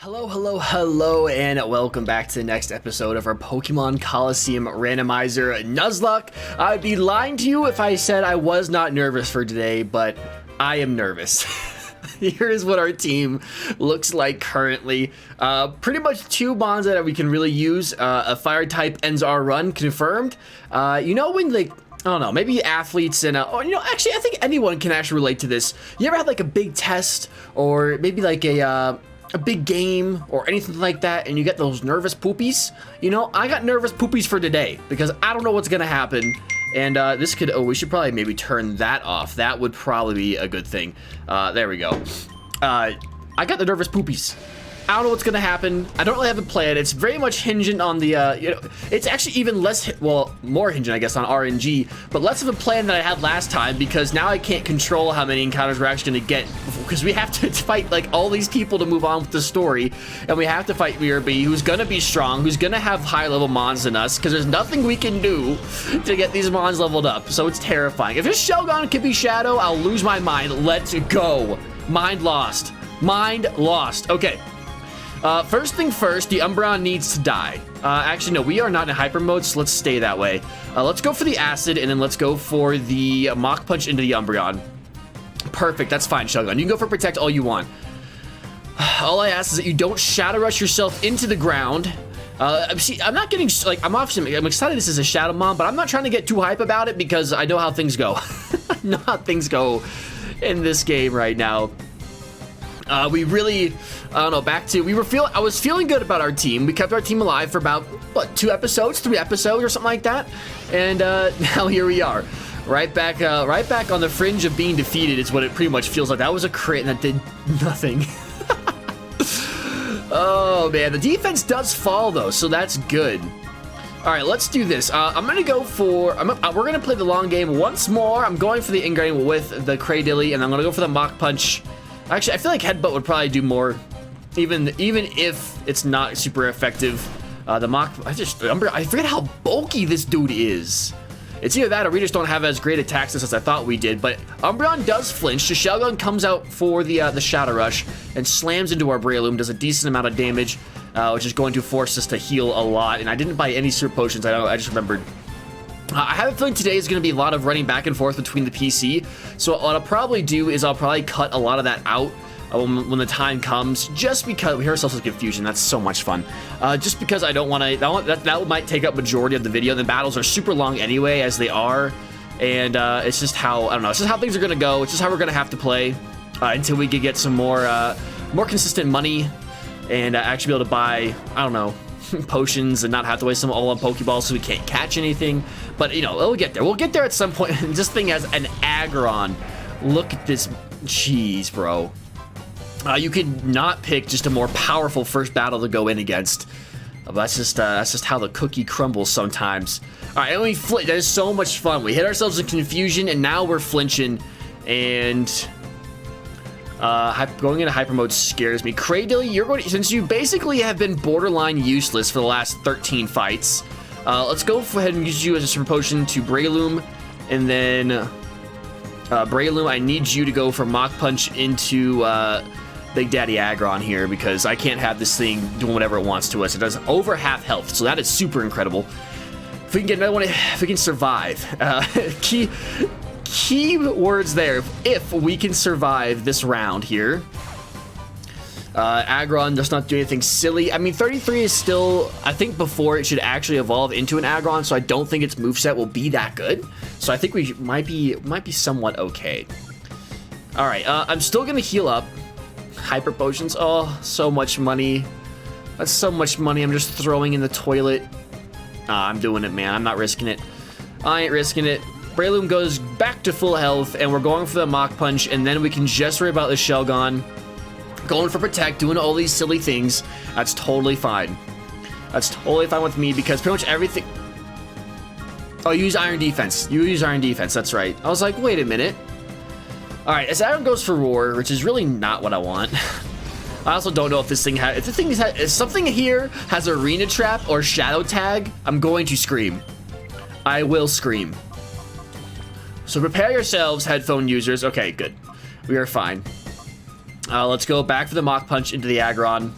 Hello, and welcome back to the next episode of our Pokemon Colosseum Randomizer Nuzlocke. I'd be lying to you if I said I was not nervous for today, but I am nervous. Here's what our team looks like currently. Pretty much two bonds that we can really use. A fire type ends our run, confirmed. You know when like, I don't know, maybe athletes and, actually I think anyone can actually relate to this. You ever had like a big test or maybe like a big game or anything like that, and you get those nervous poopies? You know, I got nervous poopies for today because I don't know what's gonna happen. And this could, we should probably maybe turn that off. That would probably be a good thing. There we go. I got the nervous poopies. I don't know what's gonna happen. I don't really have a plan. It's very much hinging on the, it's actually even less, more hinging, I guess, on RNG, but less of a plan than I had last time because now I can't control how many encounters we're actually gonna get because we have to fight like all these people to move on with the story, and we have to fight BRB, who's gonna be strong, who's gonna have higher level mons than us because there's nothing we can do to get these mons leveled up, so it's terrifying. If this Shelgon can be Shadow, I'll lose my mind. Let's go. Mind lost. Mind lost. Okay. First thing first, the Umbreon needs to die. Actually, no, we are not in hyper mode, so let's stay that way. Let's go for the Acid, and then let's go for the Mach Punch into the Umbreon. Perfect, that's fine, Shelgon. You can go for Protect all you want. All I ask is that you don't Shadow Rush yourself into the ground. See, I'm not getting, like, I'm excited this is a Shadow Mom, but I'm not trying to get too hype about it because I know how things go. I know how things go in this game right now. We really, I don't know, I was feeling good about our team. We kept our team alive for about, what, 3 episodes or something like that. And now here we are. Right back on the fringe of being defeated is what it pretty much feels like. That was a crit and that did nothing. Oh man, the defense does fall though, so that's good. All right, let's do this. I'm gonna go for, we're gonna play the long game once more. I'm going for the Ingrain with the Cradilly, and I'm gonna go for the Mach Punch. Actually, I feel like Headbutt would probably do more, even if it's not super effective. The Mach, I forget how bulky this dude is. It's either that or we just don't have as great attacks as I thought we did. But Umbreon does flinch. The Shelgon comes out for the Shadow Rush and slams into our Breloom, does a decent amount of damage, which is going to force us to heal a lot. And I didn't buy any super potions. I just remembered. I have a feeling today is going to be a lot of running back and forth between the PC, so what I'll probably do is I'll probably cut a lot of that out when the time comes, just because we hear ourselves with confusion. That's so much fun. Just because I don't want to, that might take up majority of the video. The battles are super long anyway, as they are, and it's just how, I don't know, it's just how things are going to go. It's just how we're going to have to play until we can get some more consistent money and actually be able to buy, I don't know, potions and not have to waste them all on Pokeballs so we can't catch anything. But, you know, we'll get there. We'll get there at some point. This thing has an Aggron. Look at this. Jeez, bro. You could not pick just a more powerful first battle to go in against. That's just how the cookie crumbles sometimes. All right, and we flinch. That is so much fun. We hit ourselves in confusion, and now we're flinching. And going into hyper mode scares me. Cradilly, since you basically have been borderline useless for the last 13 fights, let's go ahead and use you as a super potion to Breloom, and then Breloom, I need you to go for Mach Punch into Big Daddy Aggron here because I can't have this thing doing whatever it wants to us. It does over half health, so that is super incredible. If we can get another one, if we can survive, key words there, if we can survive this round here. Aggron does not do anything silly. I mean, 33 is still, I think before it should actually evolve into an Aggron, so I don't think its moveset will be that good. So I think we might be somewhat okay. All right, I'm still gonna heal up. Hyper potions, oh, so much money. That's so much money I'm just throwing in the toilet. I'm doing it, man. I'm not risking it. I ain't risking it. Breloom goes back to full health, and we're going for the Mach Punch, and then we can just worry about the Shelgon. Going for Protect, doing all these silly things. That's totally fine. That's totally fine with me because pretty much everything... Oh, you use Iron Defense. You use Iron Defense, that's right. I was like, wait a minute. All right, as Aggron goes for Roar, which is really not what I want. I also don't know if this thing has... If something here has Arena Trap or Shadow Tag, I'm going to scream. I will scream. So prepare yourselves, headphone users. Okay, good. We are fine. Let's go back for the Mach Punch into the Aggron.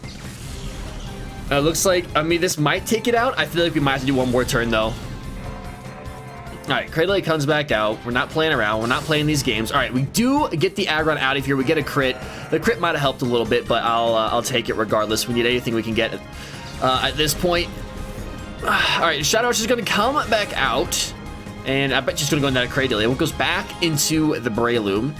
Looks like, I mean, this might take it out. I feel like we might have to do one more turn, though. All right, Cradle comes back out. We're not playing around. We're not playing these games. All right, we do get the aggron out of here. We get a crit. The crit might have helped a little bit, but I'll take it regardless. We need anything we can get at this point. All right, Shadow Rush is going to come back out, and I bet she's going to go into that Cradle. It goes back into the Breloom.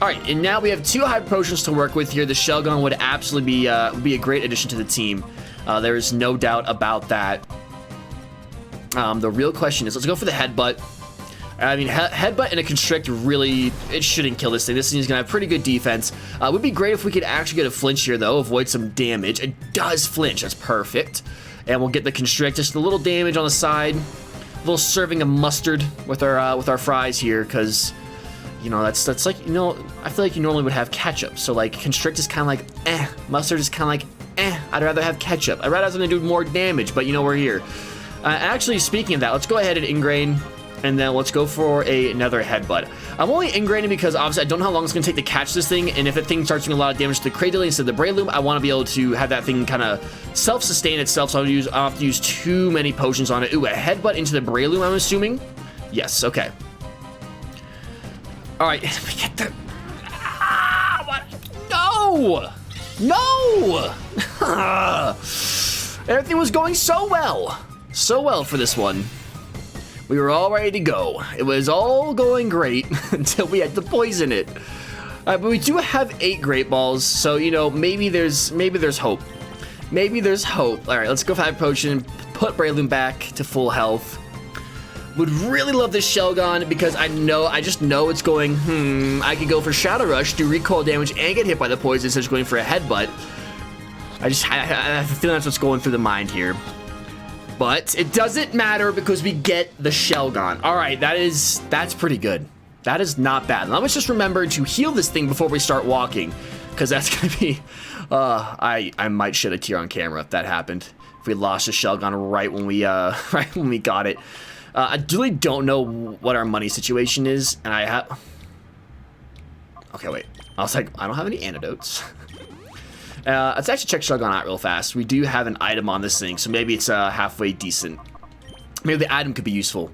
All right, and now we have 2 Hyper Potions to work with here. The Shelgon would absolutely be a great addition to the team. There is no doubt about that. The real question is, let's go for the Headbutt. I mean, Headbutt and a Constrict really, it shouldn't kill this thing. This thing is going to have pretty good defense. It would be great if we could actually get a flinch here, though, avoid some damage. It does flinch. That's perfect. And we'll get the Constrict, just a little damage on the side. A little serving of mustard with our fries here, because, you know, that's like, you know, I feel like you normally would have ketchup. So, like, Constrict is kind of like, eh. Mustard is kind of like, eh. I'd rather have ketchup. I'd rather have something to do more damage, but, you know, we're here. Actually, speaking of that, let's go ahead and ingrain, and then let's go for another Headbutt. I'm only ingraining because, obviously, I don't know how long it's going to take to catch this thing, and if that thing starts doing a lot of damage to the Cradle instead of the Breloom, I want to be able to have that thing kind of self-sustain itself, so I don't have to use too many potions on it. Ooh, a Headbutt into the Breloom, I'm assuming? Yes, okay. All right, we get the... Ah, what? No! No! Everything was going so well. So well for this one. We were all ready to go. It was all going great until we had to poison it. But we do have 8 Great Balls, so, you know, maybe there's hope. Maybe there's hope. All right, let's go for Hyper Potion, put Breloom back to full health. Would really love this Shelgon because I just know it's going, I could go for Shadow Rush, do recoil damage, and get hit by the poison instead of going for a Headbutt. I have a feeling that's what's going through the mind here. But it doesn't matter because we get the Shelgon. All right, that's pretty good. That is not bad. Now let's just remember to heal this thing before we start walking, because that's gonna be. I might shed a tear on camera if that happened. If we lost the Shelgon right when we got it. I really don't know what our money situation is, and I have. Okay, wait. I was like, I don't have any antidotes. Let's actually check Shelgon out real fast. We do have an item on this thing, so maybe it's halfway decent. Maybe the item could be useful.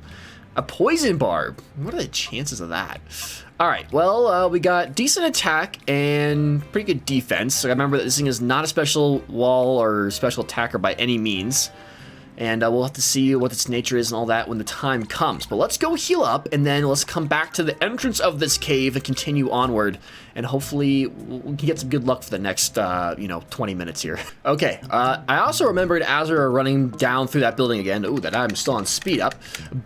A poison barb. What are the chances of that? All right, well, we got decent attack and pretty good defense. So I remember that this thing is not a special wall or special attacker by any means. And we'll have to see what its nature is and all that when the time comes. But let's go heal up, and then let's come back to the entrance of this cave and continue onward. And hopefully we can get some good luck for the next, 20 minutes here. Okay, I also remembered as we were running down through that building again, ooh, that I'm still on speed up.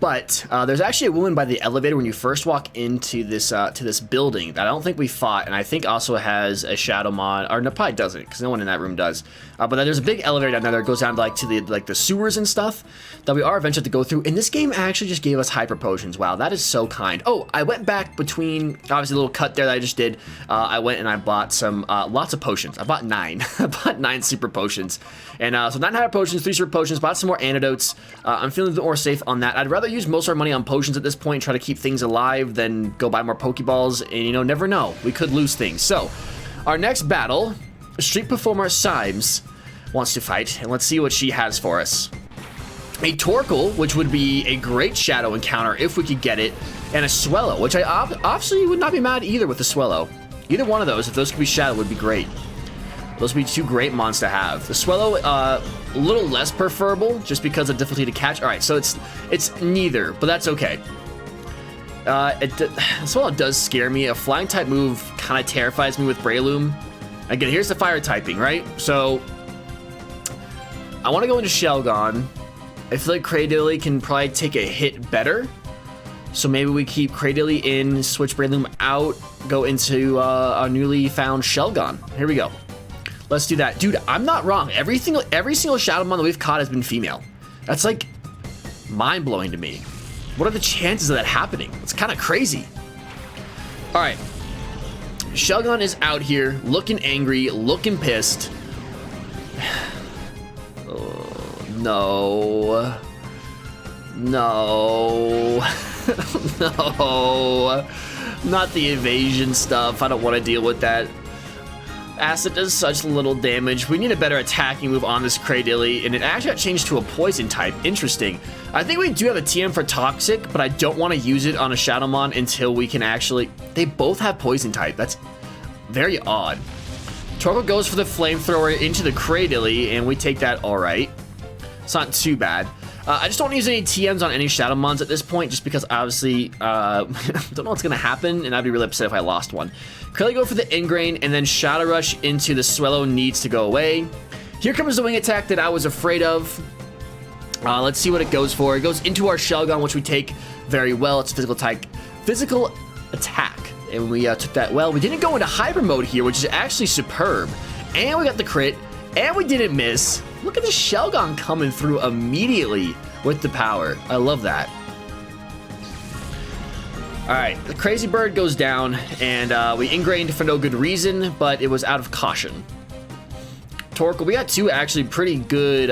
But there's actually a woman by the elevator when you first walk into this building that I don't think we fought, and I think also has a shadow mod, or no, probably doesn't, because no one in that room does. But there's a big elevator down there that goes down to the sewers and stuff that we are eventually to go through. And this game actually just gave us hyper potions. Wow, that is so kind. Oh, I went back between, obviously a little cut there that I just did. I went and I bought some, lots of potions. I bought 9. I bought 9 super potions. And so 9 hyper potions, 3 super potions, bought some more antidotes. I'm feeling a bit more safe on that. I'd rather use most of our money on potions at this point and try to keep things alive than go buy more Pokeballs. And, you know, never know. We could lose things. So, our next battle, Street Performer Symes wants to fight. And let's see what she has for us. A Torkoal, which would be a great shadow encounter if we could get it, and a Swellow, which I obviously would not be mad either with the Swellow. Either one of those, if those could be shadow, would be great. Those would be 2 great mons to have. The Swellow, a little less preferable, just because of difficulty to catch. All right, so it's neither, but that's okay. Swellow does scare me. A flying type move kind of terrifies me with Breloom. Again, here's the fire typing, right? So I want to go into Shelgon. I feel like Cradily can probably take a hit better. So maybe we keep Cradily in, switch Breloom out, go into our newly found Shelgon. Here we go. Let's do that. Dude, I'm not wrong. Every single Shadow Mon that we've caught has been female. That's like mind-blowing to me. What are the chances of that happening? It's kind of crazy. All right. Shelgon is out here looking angry, looking pissed. No. No. No. Not the evasion stuff. I don't want to deal with that. Acid does such little damage. We need a better attacking move on this Cradily, and it actually got changed to a poison type. Interesting. I think we do have a TM for Toxic, but I don't want to use it on a Shadowmon until we can actually... They both have poison type. That's very odd. Torchic goes for the Flamethrower into the Cradily, and we take that all right. It's not too bad. I just don't use any TMs on any Shadowmons at this point, just because obviously, don't know what's going to happen, and I'd be really upset if I lost one. Curly go for the Ingrain, and then Shadow Rush into the Swellow needs to go away. Here comes the Wing Attack that I was afraid of. Let's see what it goes for. It goes into our Shelgon, which we take very well. It's physical attack, and we took that well. We didn't go into Hyper Mode here, which is actually superb. And we got the crit, and we didn't miss. Look at the Shelgon coming through immediately with the power. I love that. Alright, the Crazy Bird goes down, and we ingrained for no good reason, but it was out of caution. Torchic, we got two actually pretty good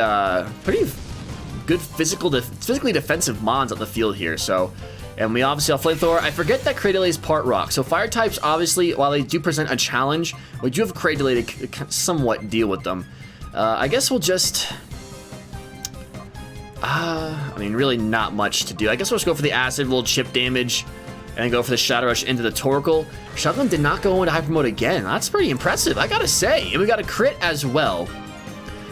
physically defensive mons on the field here, so... And we obviously have Flamethrower. I forget that Cradily is part rock. So fire types, obviously, while they do present a challenge, we do have Cradily to somewhat deal with them. I guess we'll just... I mean, really not much to do. I guess we'll just go for the acid, little chip damage, and then go for the Shadow Rush into the Torchic. Shotgun did not go into Hyper Mode again. That's pretty impressive, I gotta say. And we got a crit as well.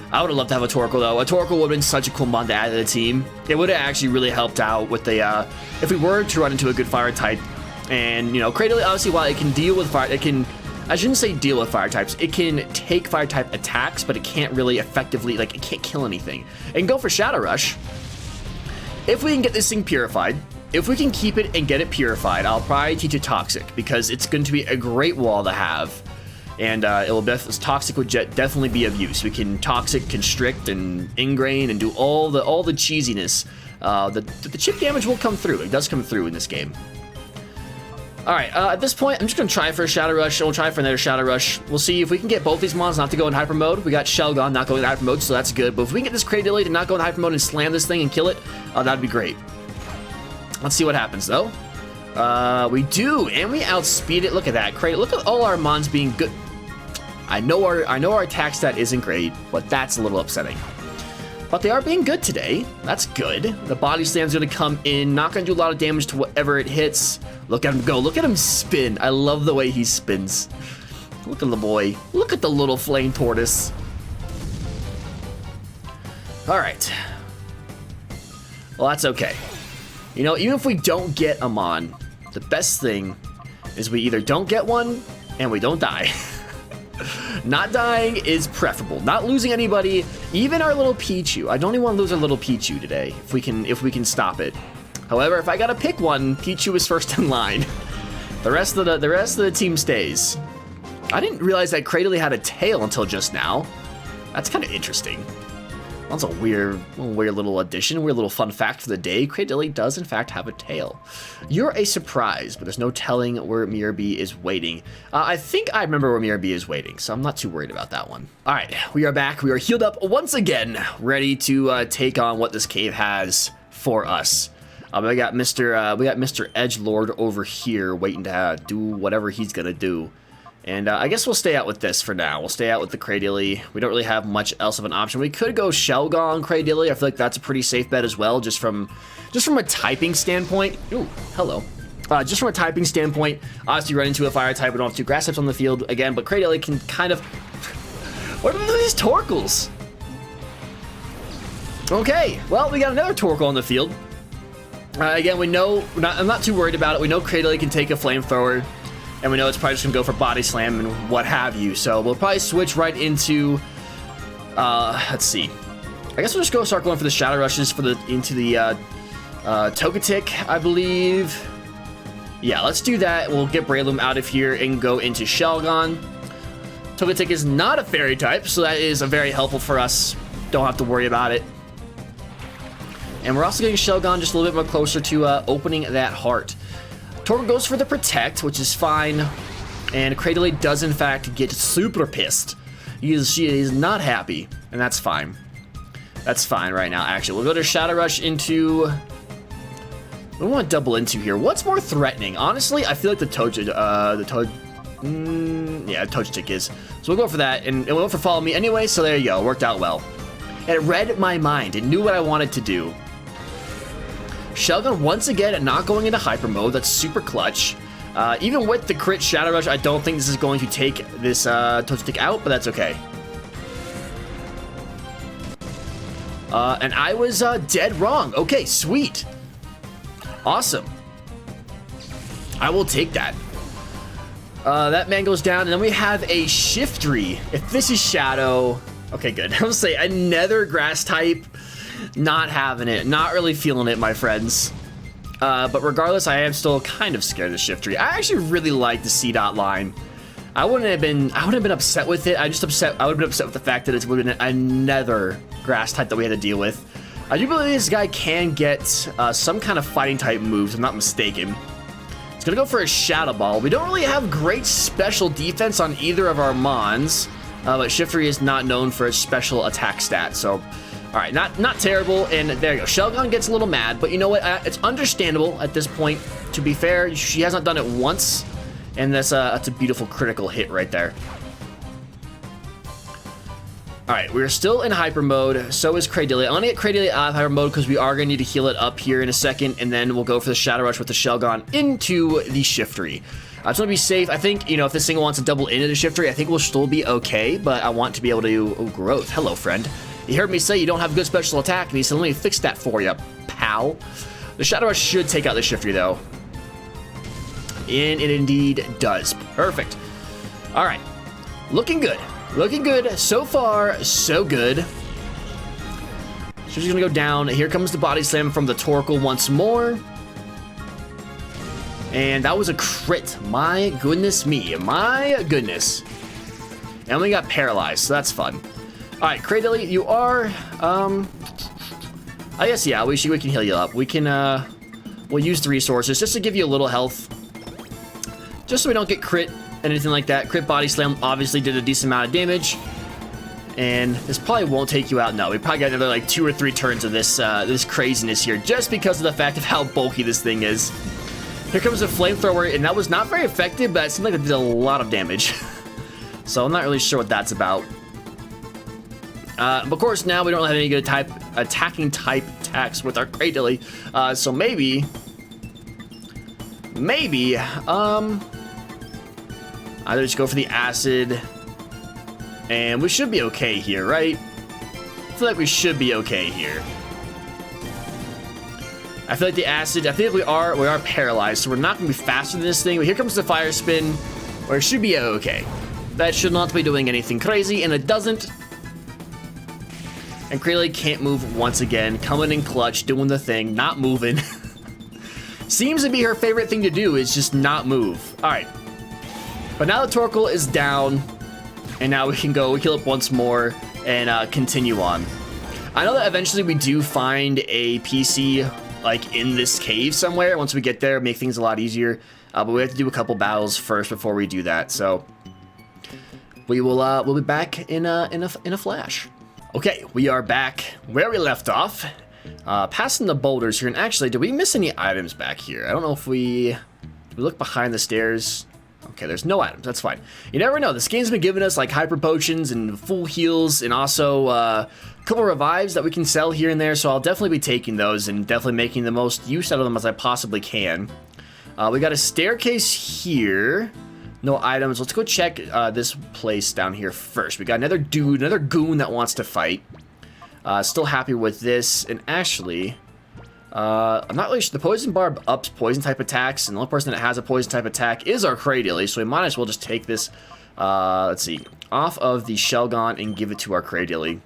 I would have loved to have a Torchic, though. A Torchic would have been such a cool mon to add to the team. It would have actually really helped out with the, if we were to run into a good fire type. And, you know, Cradily, obviously, while it can deal with fire, it can... I shouldn't say deal with fire types. It can take fire type attacks, but it can't really effectively, like, it can't kill anything. It can go for Shadow Rush. If we can get this thing purified, if we can keep it and get it purified, I'll probably teach it Toxic, because it's going to be a great wall to have. And Toxic would definitely be of use. We can Toxic, Constrict, and Ingrain, and do all the cheesiness. The chip damage will come through. It does come through in this game. Alright, at this point, I'm just going to try for a Shadow Rush, and we'll try for another Shadow Rush. We'll see if we can get both these mons not to go in Hyper Mode. We got Shelgon not going in Hyper Mode, so that's good. But if we can get this Cradily to not go in Hyper Mode and slam this thing and kill it, that'd be great. Let's see what happens, though. We do, and we outspeed it. Look at that. Look at all our mons being good. I know our attack stat isn't great, but that's a little upsetting. But they are being good today. That's good. The body slam's going to come in. Not going to do a lot of damage to whatever it hits. Look at him go. Look at him spin. I love the way he spins. Look at the boy. Look at the little flame tortoise. All right. Well, that's okay. You know, even if we don't get a mon, the best thing is we either don't get one and we don't die. Not dying is preferable. Not losing anybody, even our little Pichu. I don't even want to lose our little Pichu today, if we can stop it. However, if I gotta pick one, Pichu is first in line. The rest of the team stays. I didn't realize that Cradily had a tail until just now. That's kind of interesting. That's a weird little addition, weird little fun fact for the day. Cradily does in fact have a tail. You're a surprise, but there's no telling where MirB is waiting. I think I remember where MirB is waiting, so I'm not too worried about that one. All right, we are back. We are healed up once again, ready to take on what this cave has for us. We got Mr. Edgelord over here waiting to do whatever he's gonna do. And I guess we'll stay out with this for now. We'll stay out with the Cradily. We don't really have much else of an option. We could go Shelgon Cradily. I feel like that's a pretty safe bet as well, just from a typing standpoint. Ooh, hello. Just from a typing standpoint, obviously you run into a fire type. We don't have two grass types on the field again, but Cradily can kind of... What are these Torkles? Okay, well, we got another Torkoal on the field. Again, we know... I'm not too worried about it. We know Cradily can take a Flamethrower. And we know it's probably just going to go for Body Slam and what have you. So we'll probably switch right into, let's see. I guess we'll just start going for the Shadow Rushes into the Togetic, I believe. Yeah, let's do that. We'll get Breloom out of here and go into Shelgon. Togetic is not a Fairy type, so that is very helpful for us. Don't have to worry about it. And we're also getting Shelgon just a little bit more closer to opening that heart. Torchic goes for the Protect, which is fine, and Cradily does in fact get super pissed. She is not happy, and that's fine. That's fine right now, actually. We'll go to Shadow Rush into... What do we want to double into here? What's more threatening? Honestly, I feel like the Yeah, Torchic is. So we'll go for that, and we'll go for Follow Me anyway, so there you go. Worked out well. It read my mind. It knew what I wanted to do. Shelgon once again not going into hyper mode. That's super clutch. Even with the crit Shadow Rush, I don't think this is going to take this Torchic out, but that's okay. And I was dead wrong. Okay, sweet. Awesome. I will take that. That man goes down, and then we have a Shiftry. If this is Shadow... Okay, good. I was say another grass type. Not having it. Not really feeling it, my friends. But regardless, I am still kind of scared of the Shiftry. I actually really like the C-Dot line. I wouldn't have been upset with it. I would have been upset with the fact that it would have been another grass type that we had to deal with. I do believe this guy can get some kind of fighting type moves, if I'm not mistaken. It's gonna go for a Shadow Ball. We don't really have great special defense on either of our Mons, but Shiftry is not known for its special attack stat, so all right, not terrible. And there you go. Shelgon gets a little mad, but you know what? It's understandable at this point. To be fair, she has not done it once, and that's a beautiful critical hit right there. All right, we're still in hyper mode. So is Cradilly. I'm gonna get Cradilly out of hyper mode because we are gonna need to heal it up here in a second, and then we'll go for the Shadow Rush with the Shelgon into the Shiftry. I just want to be safe. I think, you know, if this thing wants to double into the Shiftry, I think we'll still be okay, but I want to be able to... Oh, growth. Hello, friend. You heard me say you don't have good special attack, and he said, let me fix that for you, pal. The Shadow Rush should take out the Shiftry, though. And it indeed does. Perfect. All right. Looking good. Looking good. So far, so good. She's going to go down. Here comes the Body Slam from the Torchic once more. And that was a crit. My goodness me. My goodness. And we got paralyzed, so that's fun. Alright, Cradilly, you are, I guess, yeah, we can heal you up. We can, we'll use the resources just to give you a little health. Just so we don't get crit and anything like that. Crit Body Slam obviously did a decent amount of damage. And this probably won't take you out. No, we probably got another, like, 2 or 3 turns of this, this craziness here. Just because of the fact of how bulky this thing is. Here comes a Flamethrower, and that was not very effective, but it seemed like it did a lot of damage. So I'm not really sure what that's about. But of course, now we don't have any good attacking type attacks with our Cradilly. So maybe, either just go for the acid, and we should be okay here, right? I feel like we should be okay here. I feel like the acid, I think we are paralyzed, so we're not going to be faster than this thing. But here comes the Fire Spin, or it should be okay. That should not be doing anything crazy, and it doesn't. And Cradilly can't move once again, coming in clutch, doing the thing, not moving. Seems to be her favorite thing to do, is just not move. All right. But now the Torchic is down, and now we can go heal up once more and continue on. I know that eventually we do find a PC like in this cave somewhere. Once we get there, make things a lot easier. But we have to do a couple battles first before we do that. So we will we'll be back in a flash. Okay, we are back where we left off. Passing the boulders here, and actually, did we miss any items back here? I don't know if we look behind the stairs. Okay, there's no items. That's fine. You never know. This game's been giving us like hyper potions and full heals, and also a couple revives that we can sell here and there. So I'll definitely be taking those and definitely making the most use out of them as I possibly can. We got a staircase here. No items. Let's go check this place down here first. We got another dude, another goon that wants to fight. Still happy with this, and actually, I'm not really sure. The poison barb ups poison type attacks, and the only person that has a poison type attack is our Cradilly, so we might as well just take this, let's see, off of the Shelgon and give it to our Cradilly.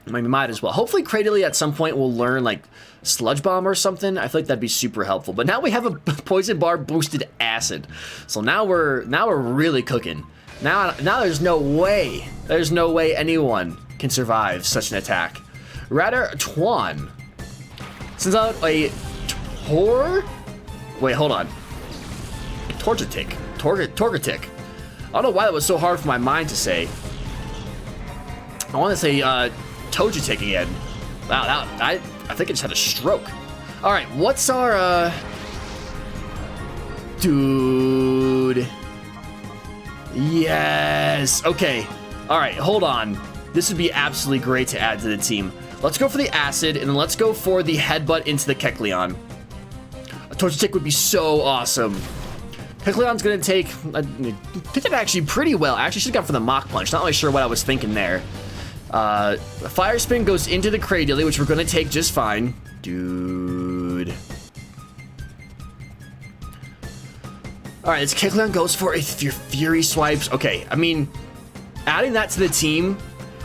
I mean, we might as well. Hopefully Cradilly at some point will learn, like, Sludge Bomb or something. I feel like that'd be super helpful. But now we have a poison barb boosted acid. So now we're really cooking. Now there's no way anyone can survive such an attack. Rather, Twan sends out a Wait, hold on. Torchic. I don't know why that was so hard for my mind to say. I want to say Torchic again. Wow, I think I just had a stroke. All right, what's our dude? Yes. Okay. All right, hold on. This would be absolutely great to add to the team. Let's go for the acid, and then let's go for the headbutt into the Kecleon. A Torchic would be so awesome. Kecleon's gonna take, did it actually pretty well. I actually should have gone for the Mach Punch. Not really sure what I was thinking there. Fire Spin goes into the Cradily, which we're gonna take just fine. Dude. All right, this Kecleon goes for your Fury Swipes. Okay, I mean, adding that to the team,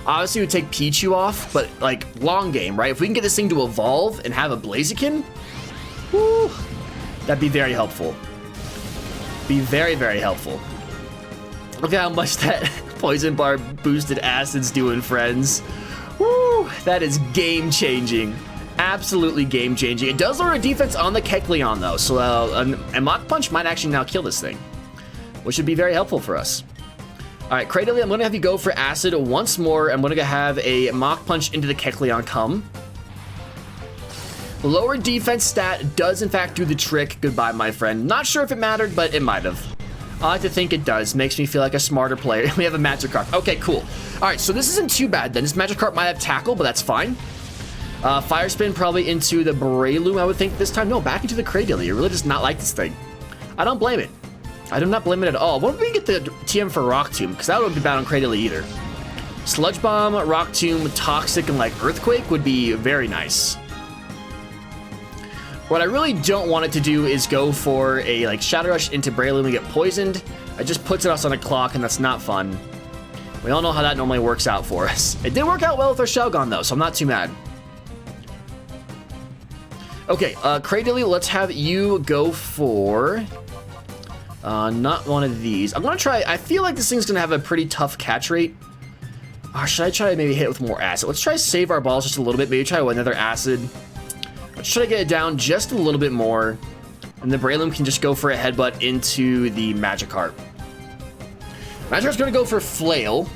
obviously would take Pichu off, but like long game, right? If we can get this thing to evolve and have a Blaziken, woo, that'd be very helpful. Be very, very helpful. Look at how much that Poison Bar boosted acids doing, friends. Woo, that is game changing. Absolutely game changing. It does lower defense on the Kecleon though, so a Mach Punch might actually now kill this thing, which would be very helpful for us. All right, Cradily, I'm gonna have you go for acid once more. I'm gonna have a Mach Punch into the Kecleon come. Lower defense stat does in fact do the trick. Goodbye, my friend. Not sure if it mattered, but it might have. I like to think it does. Makes me feel like a smarter player. We have a Magikarp. Okay, cool. All right, so this isn't too bad then. This Magikarp might have Tackle, but that's fine. Fire Spin probably into the Breloom, I would think this time. No, back into the Cradily. You really does not like this thing. I don't blame it. I do not blame it at all. What if we get the TM for Rock Tomb? Because that wouldn't be bad on Cradily either. Sludge Bomb, Rock Tomb, Toxic, and like Earthquake would be very nice. What I really don't want it to do is go for a like Shadow Rush into Breloom and get poisoned. It just puts us on a clock, and that's not fun. We all know how that normally works out for us. It did work out well with our Shelgon though, so I'm not too mad. Okay, Cradily, let's have you go for not one of these. I'm gonna try, I feel like this thing's gonna have a pretty tough catch rate. Or should I try to maybe hit it with more acid? Let's try to save our balls just a little bit, maybe try another acid. Let's try to get it down just a little bit more. And the Breloom can just go for a headbutt into the Magikarp. Magikarp's gonna go for Flail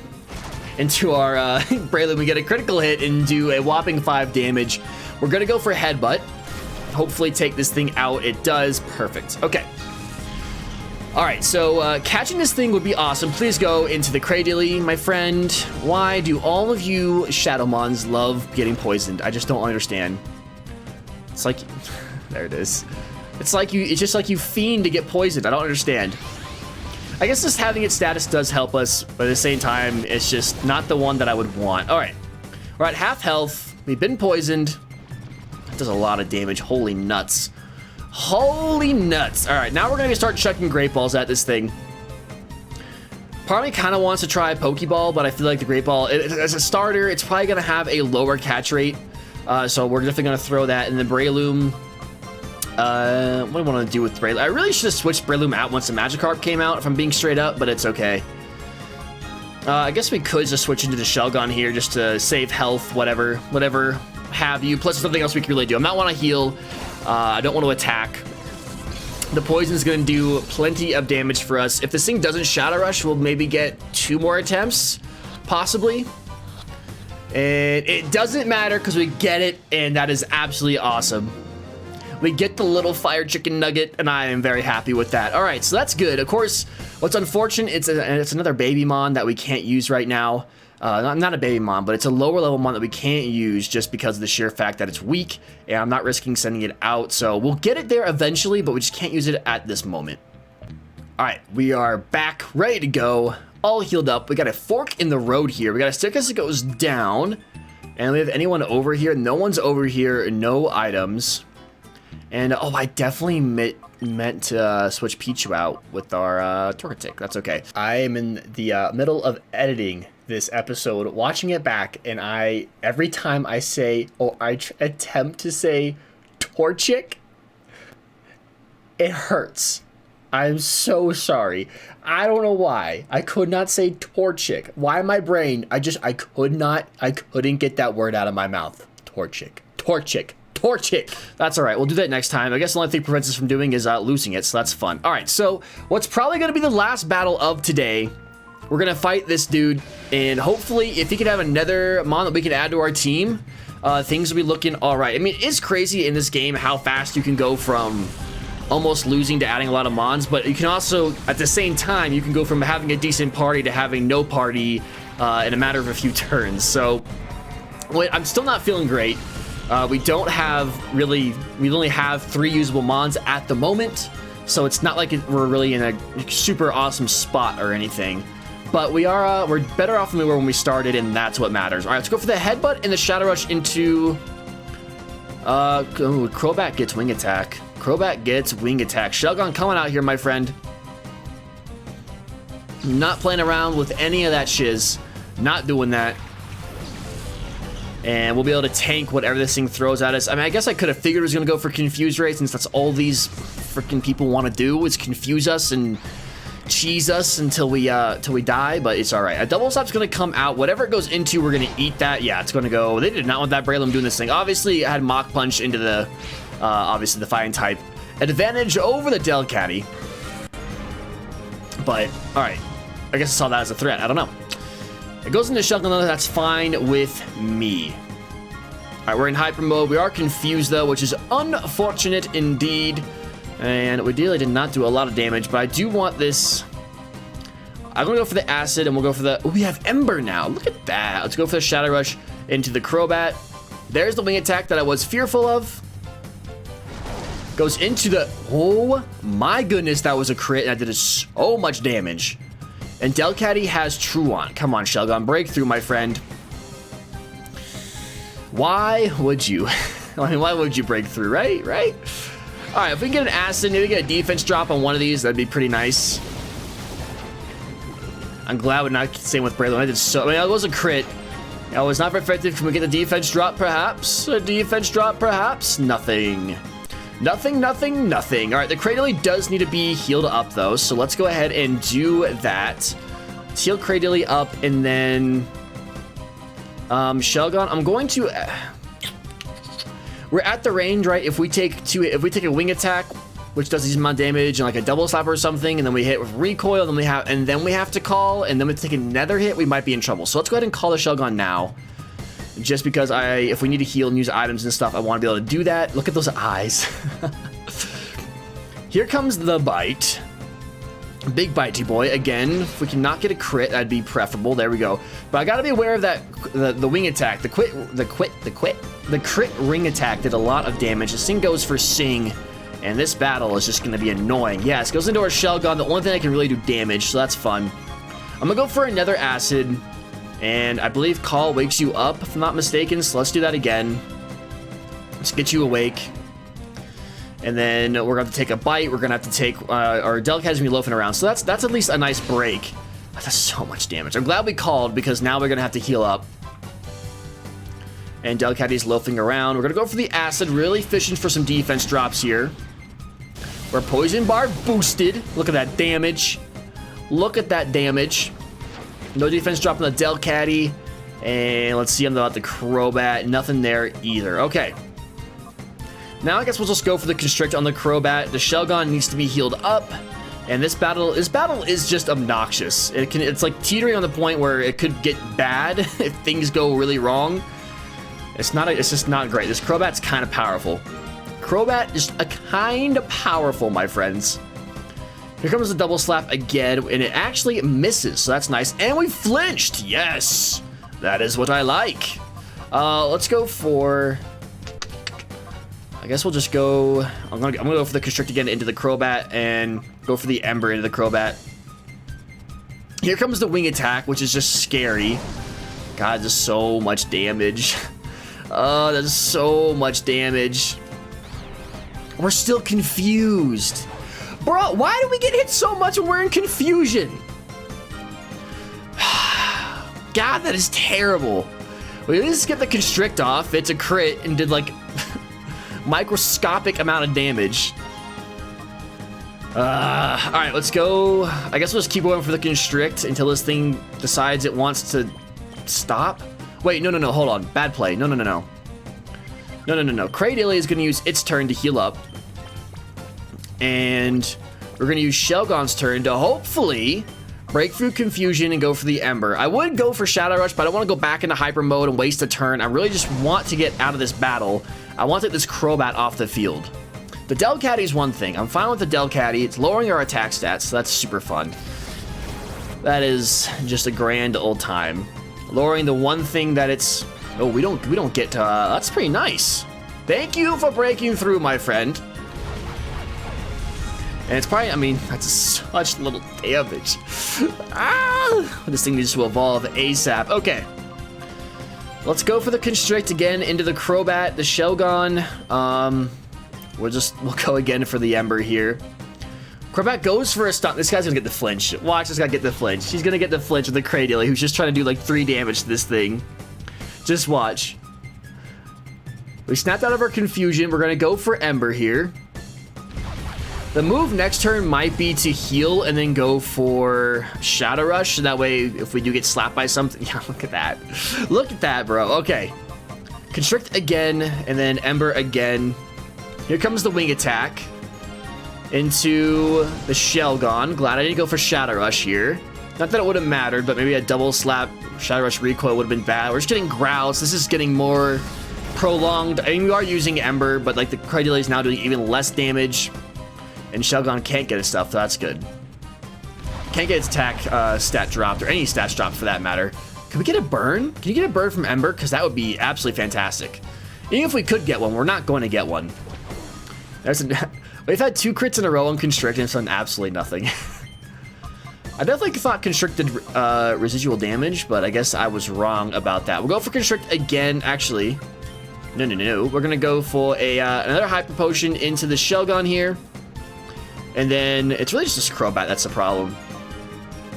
into our Breloom. We get a critical hit and do a whopping 5 damage. We're gonna go for Headbutt. Hopefully take this thing out. It does. Perfect. Okay. All right, so catching this thing would be awesome. Please go into the Cradily, my friend. Why do all of you Shadowmons love getting poisoned? I just don't understand. It's like, there it is. It's like it's just like you fiend to get poisoned. I don't understand. I guess just having its status does help us, but at the same time, it's just not the one that I would want. All right, we're at half health. We've been poisoned. That does a lot of damage. Holy nuts. Holy nuts. All right, now we're gonna start chucking Great Balls at this thing. Part of me kind of wants to try a Pokeball, but I feel like the Great Ball, as a starter, it's probably gonna have a lower catch rate. So we're definitely gonna throw that in the Breloom. What do I want to do with Breloom? I really should have switched Breloom out once the Magikarp came out, if I'm being straight up, but it's okay. I guess we could just switch into the Shelgon here just to save health, whatever have you. Plus, there's nothing else we can really do. I might want to heal. I don't want to attack. The poison's going to do plenty of damage for us. If this thing doesn't Shadow Rush, we'll maybe get 2 more attempts, possibly. And it doesn't matter because we get it, and that is absolutely awesome. We get the little fire chicken nugget, and I am very happy with that. All right, so that's good. Of course, what's unfortunate, it's another baby mon that we can't use right now. Not a baby mon, but it's a lower level mon that we can't use just because of the sheer fact that it's weak, and I'm not risking sending it out. So we'll get it there eventually, but we just can't use it at this moment. All right, we are back, ready to go, all healed up. We got a fork in the road here. We got a staircase that goes down, and we have anyone over here? No one's over here, no items. And, oh, I definitely meant to switch Pichu out with our Torchic. That's okay. I am in the middle of editing this episode, watching it back, and every time I say, or I attempt to say Torchic, it hurts. I'm so sorry. I don't know why. I could not say Torchic. Why my brain? I couldn't get that word out of my mouth. Torchic. Torchic. That's all right. We'll do that next time. I guess the only thing prevents us from doing is losing it, so that's fun. All right, so what's probably going to be the last battle of today, we're going to fight this dude, and hopefully if he could have another mon that we can add to our team, things will be looking all right. I mean, it's crazy in this game how fast you can go from almost losing to adding a lot of mons, but you can also, at the same time, you can go from having a decent party to having no party in a matter of a few turns. So I'm still not feeling great. We don't have really, we only have 3 usable mons at the moment, so it's not like we're really in a super awesome spot or anything. But we're better off than we were when we started, and that's what matters. All right, let's go for the headbutt and the Shadow Rush into... Crobat gets wing attack. Crobat gets wing attack. Shelgon coming out here, my friend. Not playing around with any of that shiz. Not doing that. And we'll be able to tank whatever this thing throws at us. I mean, I guess I could have figured it was going to go for Confuse Ray, since that's all these freaking people want to do is confuse us and cheese us until we die, but it's all right. A double slap's going to come out. Whatever it goes into, we're going to eat that. Yeah, it's going to go. They did not want that Breloom doing this thing. Obviously, I had Mach Punch into the, obviously, the Fighting type. Advantage over the Delcatty. But, all right. I guess I saw that as a threat. I don't know. It goes into Shelgon, that's fine with me. All right, we're in Hyper Mode. We are confused, though, which is unfortunate indeed. And we really did not do a lot of damage, but I do want this. I'm going to go for the Acid, and we'll go for the... Oh, we have Ember now. Look at that. Let's go for the Shadow Rush into the Crobat. There's the wing attack that I was fearful of. Goes into the... Oh, my goodness, that was a crit, and I did so much damage. And Delcatty has Truant. Come on, Shelgon. Breakthrough, my friend. Why would you? I mean, why would you break through, right? Right? All right, if we can get an Acid, maybe get a defense drop on one of these, that'd be pretty nice. I'm glad we're not same with Breloom. I did so... I mean, that was a crit. That was not very effective. Can we get a defense drop, perhaps? A defense drop, perhaps? Nothing. Nothing, nothing, nothing. All right, the Cradily does need to be healed up, though, so let's go ahead and do that. Let's heal Cradily up, and then... Shelgon, I'm going to... We're at the range, right? If we take a wing attack, which does these amount of damage, and like a double slap or something, and then we hit with recoil, then we have to call, and then we take another hit, we might be in trouble. So let's go ahead and call the Shelgon now. Just because if we need to heal and use items and stuff, I want to be able to do that. Look at those eyes. Here comes the bite. Big bitey boy. Again, if we cannot get a crit, that'd be preferable. There we go. But I gotta be aware of that the wing attack. The crit ring attack did a lot of damage. This thing goes for Sing, and this battle is just gonna be annoying. Yes, goes into our Shelgon, the only thing that can really do damage, so that's fun. I'm gonna go for another Acid, and I believe Call wakes you up, if I'm not mistaken, so let's do that again. Let's get you awake. And then we're going to take a bite. We're going to have to take... our Delcatty's going to be loafing around. So that's at least a nice break. That does so much damage. I'm glad we called, because now we're going to have to heal up. And Delcatty's loafing around. We're going to go for the Acid. Really fishing for some defense drops here. We're Poison Bar boosted. Look at that damage. Look at that damage. No defense drop on the Delcatty. And let's see about the Crobat. Nothing there either. Okay. Now I guess we'll just go for the Constrict on the Crobat. The Shelgon needs to be healed up, and this battle is just obnoxious. It's like teetering on the point where it could get bad if things go really wrong. It's just not great. This Crobat's kind of powerful. Crobat is kind of powerful, my friends. Here comes the double slap again, and it actually misses, so that's nice. And we flinched. Yes, that is what I like. Let's go for... I guess we'll just go... I'm gonna go for the Constrict again into the Crobat and go for the Ember into the Crobat. Here comes the wing attack, which is just scary. God, there's so much damage. Oh, there's so much damage. We're still confused. Bro, why do we get hit so much when we're in confusion? God, that is terrible. We at least get the Constrict off. It's a crit and did like... microscopic amount of damage. Alright, let's go. I guess we'll just keep going for the Constrict until this thing decides it wants to stop. Wait, no, hold on. Bad play. No. Cradily is going to use its turn to heal up. And we're going to use Shelgon's turn to hopefully break through confusion and go for the Ember. I would go for Shadow Rush, but I don't want to go back into Hyper Mode and waste a turn. I really just want to get out of this battle. I want to get this Crobat off the field. The Delcatty's one thing. I'm fine with the Delcatty. It's lowering our attack stats, so that's super fun. That is just a grand old time. Lowering the one thing that it's... Oh, we don't get... that's pretty nice. Thank you for breaking through, my friend. And it's probably... I mean, that's such little damage. This thing needs to evolve ASAP. Okay. Let's go for the Constrict again into the Crobat, the Shelgon. We'll go again for the Ember here. Crobat goes for a stun. This guy's gonna get the flinch. Watch this guy get the flinch. He's gonna get the flinch with the Cradily, who's just trying to do like 3 damage to this thing. Just watch. We snapped out of our confusion. We're gonna go for Ember here. The move next turn might be to heal and then go for Shadow Rush. So that way, if we do get slapped by something... Yeah, look at that. Look at that, bro. Okay. Constrict again, and then Ember again. Here comes the Wing Attack. Into the Shelgon. Glad I didn't go for Shadow Rush here. Not that it would have mattered, but maybe a double slap Shadow Rush recoil would have been bad. We're just getting growls. This is getting more prolonged. I mean, we are using Ember, but like the Cradily is now doing even less damage. And Shelgon can't get his stuff, so that's good. Can't get its attack stat dropped, or any stats dropped for that matter. Can we get a burn? Can you get a burn from Ember? Because that would be absolutely fantastic. Even if we could get one, we're not going to get one. We've had 2 crits in a row on Constrict and it's done absolutely nothing. I definitely thought Constrict did residual damage, but I guess I was wrong about that. We'll go for Constrict again, actually. No. We're going to go for another Hyper Potion into the Shelgon here. And then it's really just this Crobat that's the problem.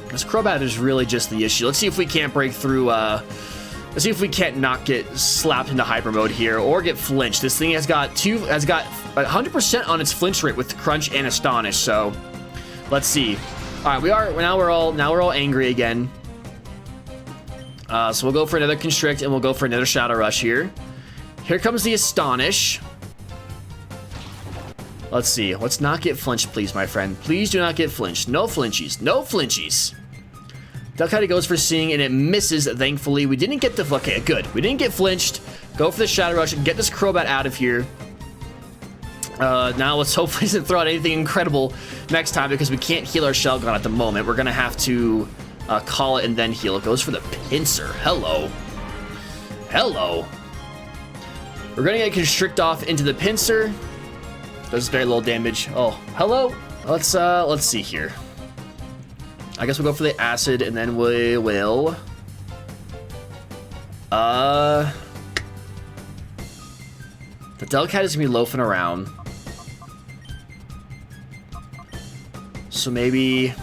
This Crobat is really just the issue. Let's see if we can't break through... Let's see if we can't not get slapped into hyper mode here or get flinched. This thing has got 100% on its flinch rate with Crunch and Astonish. So let's see. All right, now we're all angry again. So we'll go for another Constrict and we'll go for another Shadow Rush here. Here comes the Astonish. Let's see. Let's not get flinched, please, my friend. Please do not get flinched. No flinchies. No flinchies. Delcatty goes for Sing, and it misses, thankfully. We didn't get the... Okay, good. We didn't get flinched. Go for the Shadow Rush and get this Crobat out of here. Now let's hopefully doesn't throw out anything incredible next time because we can't heal our Shelgon at the moment. We're going to have to call it and then heal. It goes for the Pinsir. Hello. Hello. We're going to get Constrict off into the Pinsir. Does very little damage. Oh, hello. Let's see here. I guess we'll go for the Acid, and then we will... The Delcat is going to be loafing around. So maybe...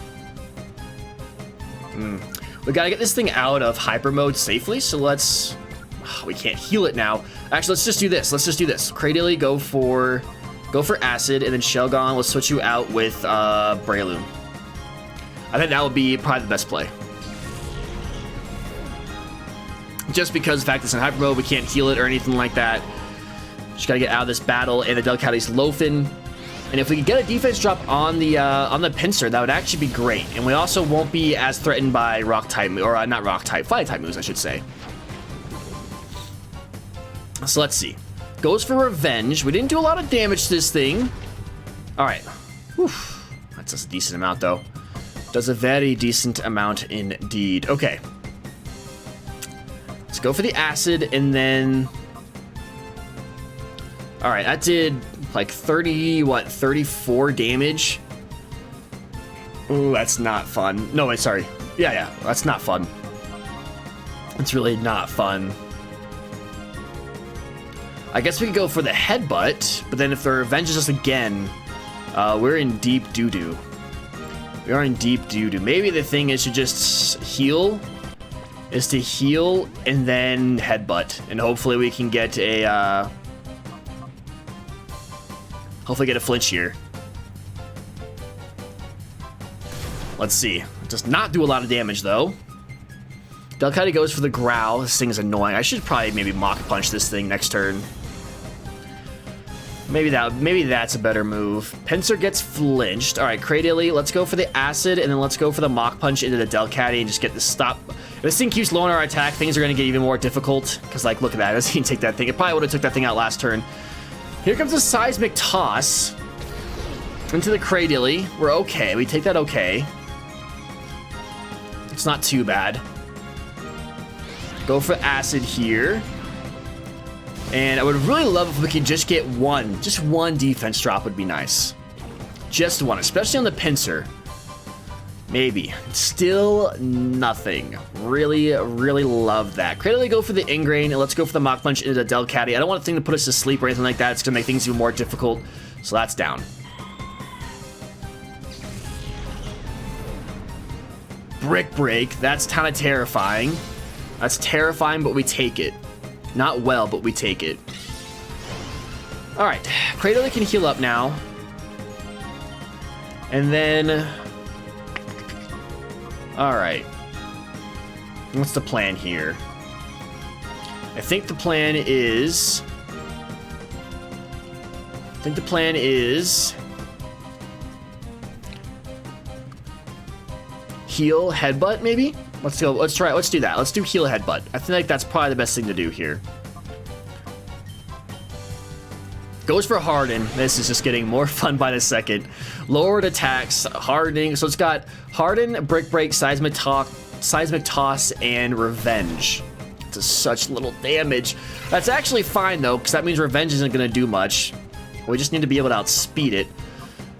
We got to get this thing out of Hyper Mode safely, so let's... we can't heal it now. Actually, let's just do this. Cradily, go for Acid, and then Shelgon, let's switch you out with Breloom. I think that would be probably the best play. Just because of the fact it's in hyper mode, we can't heal it or anything like that. Just gotta get out of this battle, and the Delcatty's loafing. And if we could get a defense drop on the Pinsir, that would actually be great. And we also won't be as threatened by Rock type, or not Rock type, Fly type moves, I should say. So let's see. Goes for Revenge. We didn't do a lot of damage to this thing. All right. Whew. That's just a decent amount, though. Does a very decent amount indeed. Okay. Let's go for the Acid, and then... Alright, that did like 34 damage? Ooh, that's not fun. No, wait, sorry. Yeah, that's not fun. It's really not fun. I guess we could go for the Headbutt, but then if the Revenge is us again, we're in deep doo-doo. We are in deep doo-doo. Maybe the thing is to just heal. Is to heal and then Headbutt. And hopefully we can get a... hopefully get a flinch here. Let's see. It does not do a lot of damage, though. Delcatty goes for the Growl. This thing is annoying. I should probably maybe Mach Punch this thing next turn. Maybe that's a better move. Pinsir gets flinched. All right, Cradily, let's go for the Acid, and then let's go for the Mach Punch into the Delcatty and just get this stop. If this thing keeps lowering our attack, things are going to get even more difficult. Because, like, look at that. It doesn't even take that thing. It probably would have took that thing out last turn. Here comes a seismic toss into the Cradily. We're okay. We take that okay. It's not too bad. Go for acid here. And I would really love if we could just get one. Just one defense drop would be nice. Just one, especially on the pincer. Maybe. Still nothing. Really, really love that. Cradily, go for the Ingrain, and let's go for the Mach Punch into the Delcatty. I don't want the thing to put us to sleep or anything like that. It's going to make things even more difficult. So that's down. Brick Break. That's kind of terrifying. That's terrifying, but we take it. Not well, but we take it. Alright. Cradily can heal up now. And then... Alright. What's the plan here? I think the plan is... Heal, headbutt, maybe? Let's go. Let's try it. Let's do that. Let's do heal, headbutt. I feel like that's probably the best thing to do here. Goes for harden. This is just getting more fun by the second. Lowered attacks, hardening. So it's got harden, brick break, seismic toss, and revenge. It's such little damage. That's actually fine though, because that means revenge isn't going to do much. We just need to be able to outspeed it.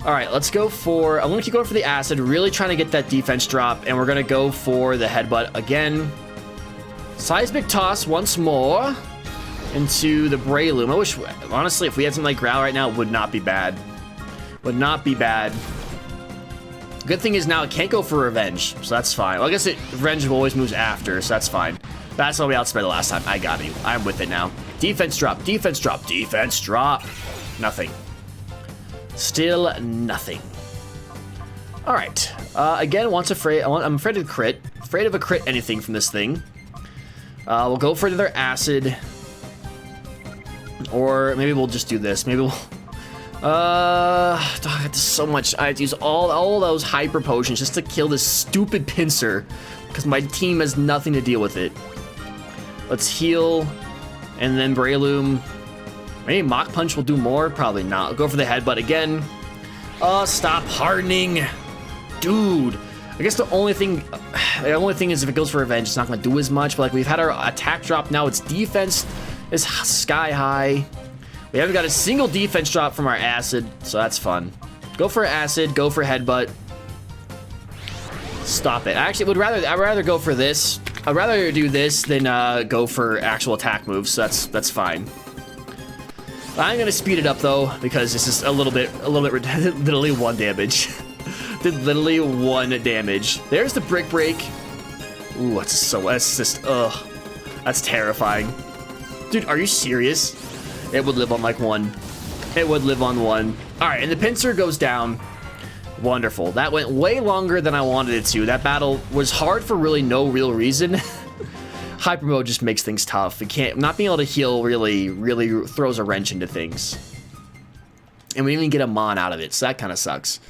All right, let's go for... I'm going to keep going for the acid, really trying to get that defense drop, and we're going to go for the headbutt again. Seismic toss once more into the Breloom. I wish, honestly, if we had something like Growl right now, it would not be bad. Would not be bad. Good thing is now it can't go for revenge, so that's fine. Well, I guess revenge always moves after, so that's fine. That's how we outsped the last time. I got you. I'm with it now. Defense drop, defense drop, defense drop. Nothing. Still nothing. All right. Again, I'm afraid of crit. Afraid of a crit anything from this thing. We'll go for another acid. Or maybe we'll just do this. Maybe we'll... There's so much. I have to use all those hyper potions just to kill this stupid pincer. Because my team has nothing to deal with it. Let's heal. And then Breloom. Maybe Mach Punch will do more. Probably not. I'll go for the headbutt again. Oh, stop hardening. Dude. I guess the only thing is if it goes for revenge, it's not going to do as much. But like we've had our attack drop. Now its defense is sky high. We haven't got a single defense drop from our acid. So that's fun. Go for acid. Go for headbutt. Stop it. Actually, I'd rather go for this. I'd rather do this than go for actual attack moves. So that's fine. I'm gonna speed it up though because this is a little bit literally 1 damage. Did literally 1 damage. There's the brick break. Ooh, that's just ugh. That's terrifying. Dude, are you serious? It would live on like 1. It would live on 1. All right, and the pincer goes down. Wonderful. That went way longer than I wanted it to. That battle was hard for really no real reason. Hyper mode just makes things tough. Not being able to heal really throws a wrench into things. And we didn't even get a Mon out of it, so that kind of sucks.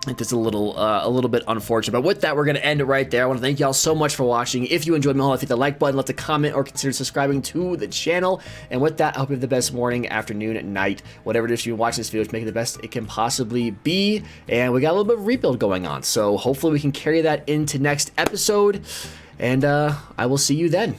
It's a little bit unfortunate. But with that, we're going to end it right there. I want to thank y'all so much for watching. If you enjoyed me, hit the like button, left a comment, or consider subscribing to the channel. And with that, I hope you have the best morning, afternoon, night, whatever it is you're watching this video, to make it the best it can possibly be. And we got a little bit of rebuild going on, so hopefully we can carry that into next episode. And I will see you then.